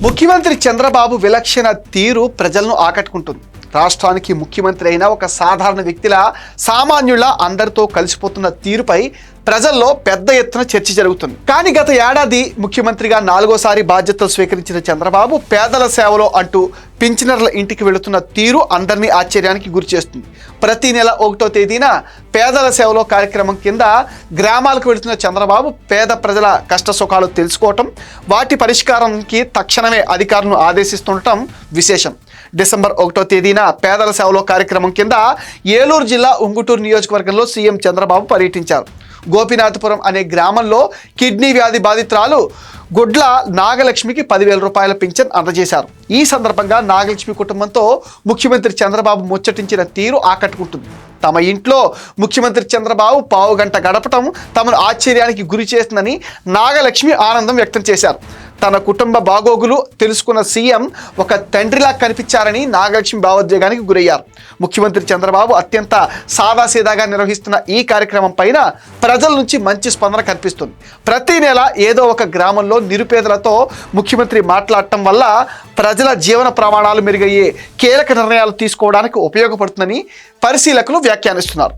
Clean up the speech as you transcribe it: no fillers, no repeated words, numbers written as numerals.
ముఖ్యమంత్రి చంద్రబాబు విలక్షణ తీరు ప్రజలను ఆకట్టుకుంటుంది. రాష్ట్రానికి ముఖ్యమంత్రి అయిన ఒక సాధారణ వ్యక్తిలా, సామాన్యుల అందరితో కలిసిపోతున్న తీరుపై ప్రజల్లో పెద్ద ఎత్తున చర్చ జరుగుతుంది. కానీ గత ఏడాది ముఖ్యమంత్రిగా 4వ సారి బాధ్యతలు స్వీకరించిన చంద్రబాబు పేదల సేవలో అంటూ పింఛనర్ల ఇంటికి వెళుతున్న తీరు అందరినీ ఆశ్చర్యానికి గురిచేస్తుంది. ప్రతి నెల 1వ తేదీన పేదల సేవలో కార్యక్రమం కింద గ్రామాలకు వెళుతున్న చంద్రబాబు పేద ప్రజల కష్ట సుఖాలు తెలుసుకోవటం, వాటి పరిష్కారానికి తక్షణమే అధికారులను ఆదేశిస్తుండటం విశేషం. డిసెంబర్ 1వ తేదీన పేదల సేవలో కార్యక్రమం కింద ఏలూరు జిల్లా ఉంగుటూరు నియోజకవర్గంలో సీఎం చంద్రబాబు పర్యటించారు. గోపినాథపురం అనే గ్రామంలో కిడ్నీ వ్యాధి బాధితురాలు గుడ్ల నాగలక్ష్మికి 10,000 రూపాయల పింఛన్ అందజేశారు. ఈ సందర్భంగా నాగలక్ష్మి కుటుంబంతో ముఖ్యమంత్రి చంద్రబాబు ముచ్చటించిన తీరు ఆకట్టుకుంటుంది. తమ ఇంట్లో ముఖ్యమంత్రి చంద్రబాబు పావుగంట గడపటం తమను ఆశ్చర్యానికి గురి చేస్తుందని నాగలక్ష్మి ఆనందం వ్యక్తం చేశారు. తన కుటుంబ బాగోగులు తెలుసుకున్న సీఎం ఒక తండ్రిలా కనిపించారని నాగలక్ష్మి భావోద్వేగానికి గురయ్యారు. ముఖ్యమంత్రి చంద్రబాబు అత్యంత సాదాసీదాగా నిర్వహిస్తున్న ఈ కార్యక్రమం పైన ప్రజల నుంచి మంచి స్పందన కనిపిస్తుంది. ప్రతి నెల ఏదో ఒక గ్రామంలో నిరుపేదలతో ముఖ్యమంత్రి మాట్లాడటం వల్ల ప్రజల జీవన ప్రమాణాలు మెరుగయ్యే కీలక నిర్ణయాలు తీసుకోవడానికి ఉపయోగపడుతుందని పరిశీలకులు వ్యాఖ్యానిస్తున్నారు.